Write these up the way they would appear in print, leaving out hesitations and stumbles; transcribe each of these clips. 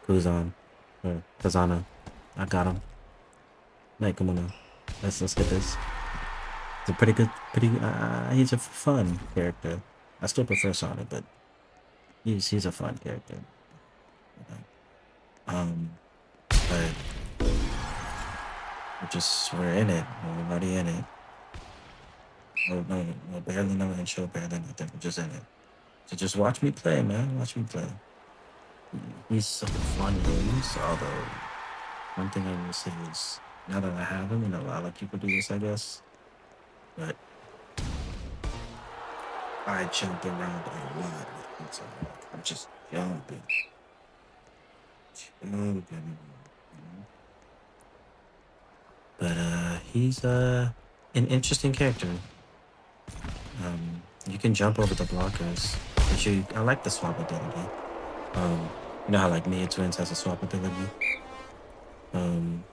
Kuzan or Kazana. I got him. Like, come on now. Let's get this. It's a pretty good, he's a fun character. I still prefer Sonic, but he's a fun character. You know? But we're in it. We're already in it. No, barely no intro, barely nothing. We're just in it. So just watch me play, man. Watch me play. He's so fun to use. Although one thing I will say is now that I have him, and a lot of people do this, I guess. But I jump around a lot. So I'm just jumping. But he's an interesting character. You can jump over the blockers, but I like the swap ability. Um, you know how like Mia Twins has a swap ability. Um,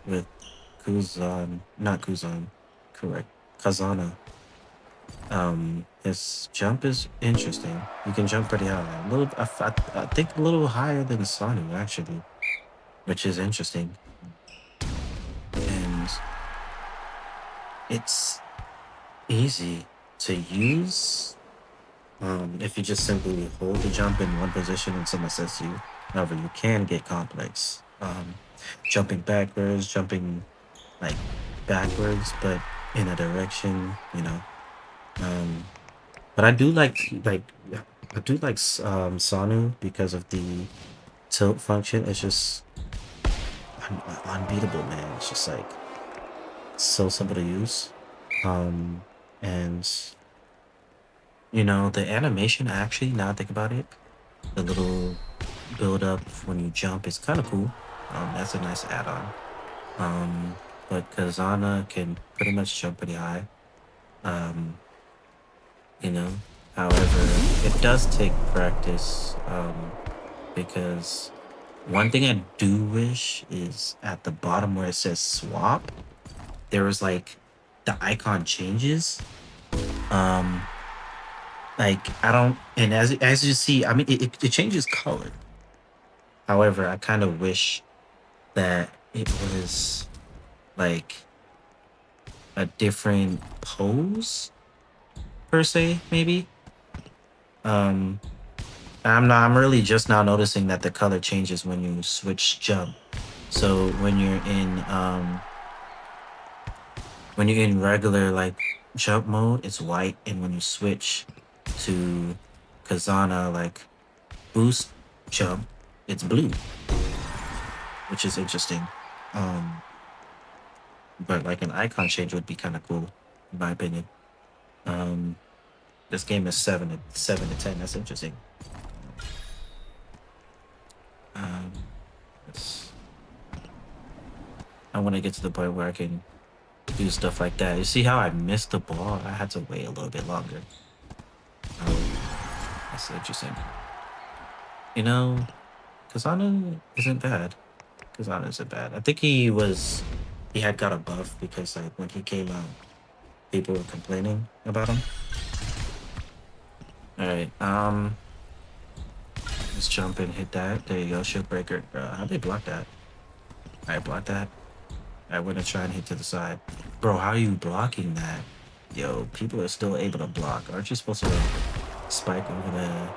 with not Kuzan, correct, Kazana. His jump is interesting. You can jump pretty high, a little. I think a little higher than Sonu actually, which is interesting. And it's easy to use if you just simply hold the jump in one position and someone says to you. However, you can get complex. Jumping backwards, jumping like backwards, but in a direction, you know. Um, but I do like Sonu because of the tilt function. It's just unbeatable, man. It's just like so simple to use. Um, and you know the animation actually, now I think about it, the little build up when you jump is kind of cool. That's a nice add-on. But Kazana can pretty much jump pretty high. Um, you know, however, it does take practice. Because one thing I do wish is at the bottom where it says swap, there was like the icon changes. Um, like I don't, and as you see, I mean, it changes color. However, I kind of wish that it was like a different pose per se, maybe. Um, I'm really just now noticing that the color changes when you switch jump. So when you're in regular like jump mode, it's white, and when you switch to Kazana like boost jump, it's blue, which is interesting. Um, but like an icon change would be kind of cool, in my opinion. Um, this game is 7 to 10. That's interesting. Um, it's- I want to get to the point where I can do stuff like that. You see how I missed the ball? I had to wait a little bit longer. Um, that's interesting. You know, Kazana isn't bad. Kazana isn't bad. I think he had got a buff because like when he came out, people were complaining about him. All right, let's jump and hit that. There you go, shield breaker. How'd they block that? I blocked that. I went to try and hit to the side. Bro, how are you blocking that? Yo, people are still able to block. Aren't you supposed to spike over the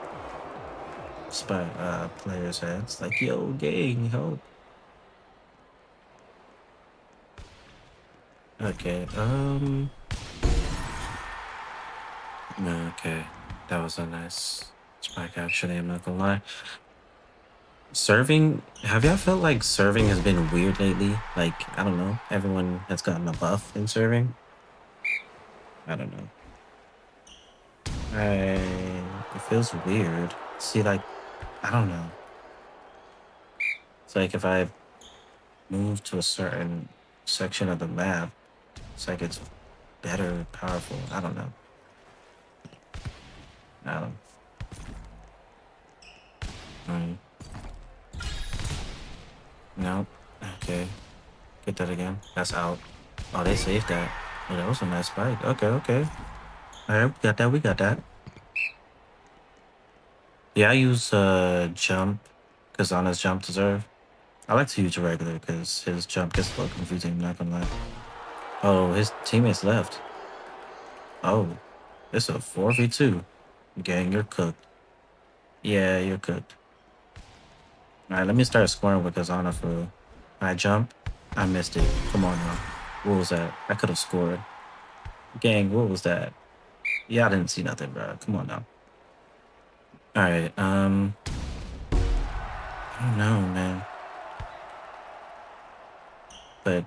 player's heads? Like, yo, gang, help. Okay, no, okay. That was a nice spike, actually, I'm not gonna lie. Serving, have y'all felt like serving has been weird lately? Like, I don't know, everyone has gotten a buff in serving? I don't know. It feels weird. See, like, I don't know. It's like if I move to a certain section of the map, it's like it's better, powerful. I don't know. I don't. Mm, no. Okay. Get that again. That's out. Oh, they saved that. Oh, that was a nice spike. Okay, okay. All right, we got that. We got that. Yeah, I use jump Kazana's jump deserve. I like to use a regular because his jump gets a little confusing, not gonna lie. Oh, his teammates left. Oh, it's a 4v2. Gang, you're cooked. Yeah, you're cooked. Alright, let me start scoring with Kazana for real. I jump. I missed it. Come on now. What was that? I could have scored. Gang, what was that? Yeah, I didn't see nothing, bro. Come on now. Alright, I don't know, man. But,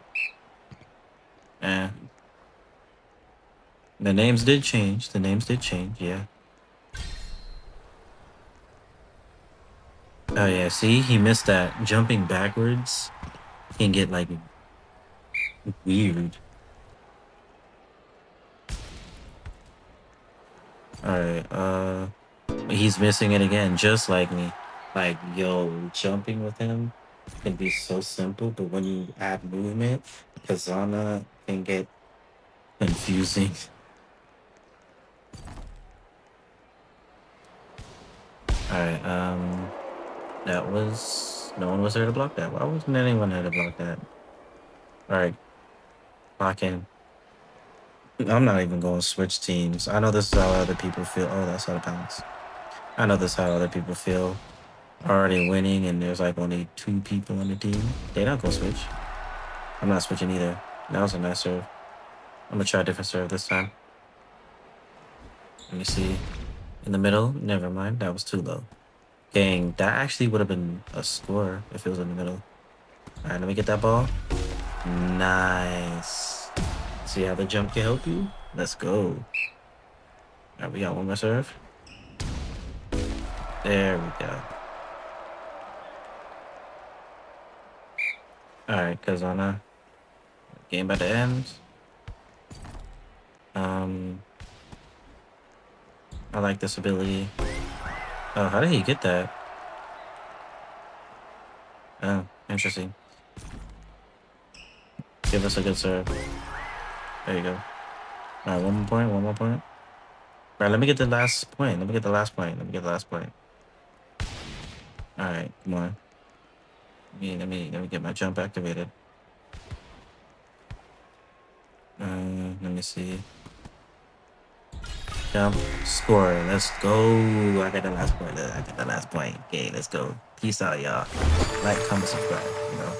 eh. The names did change. The names did change, yeah. Oh, yeah, see? He missed that. Jumping backwards can get, like, weird. Alright, he's missing it again, just like me. Like, yo, jumping with him can be so simple, but when you add movement, Kazana can get confusing. Alright, that was... No one was there to block that. Why wasn't anyone there to block that? Alright, lock in. I'm not even going to switch teams. I know this is how other people feel. Oh, that's out of bounds. I know this is how other people feel. Already winning, and there's like only 2 people on the team. They not gonna switch. I'm not switching either. That was a nice serve. I'm gonna try a different serve this time. Let me see. In the middle? Never mind. That was too low. Dang, that actually would have been a score if it was in the middle. Alright, let me get that ball. Nice. See how the jump can help you? Let's go. Alright, we got one more serve. There we go. Alright, Kazana. Game by the end. I like this ability. Oh, how did he get that? Oh, interesting. Give us a good serve. There you go. Alright, one more point, one more point. Alright, let me get the last point. Let me get the last point. Let me get the last point. Alright, come on. Let me get my jump activated. Let me see. Jump, score. Let's go. I got the last point. I got the last point. Okay, let's go. Peace out, y'all. Like, comment, subscribe. You know.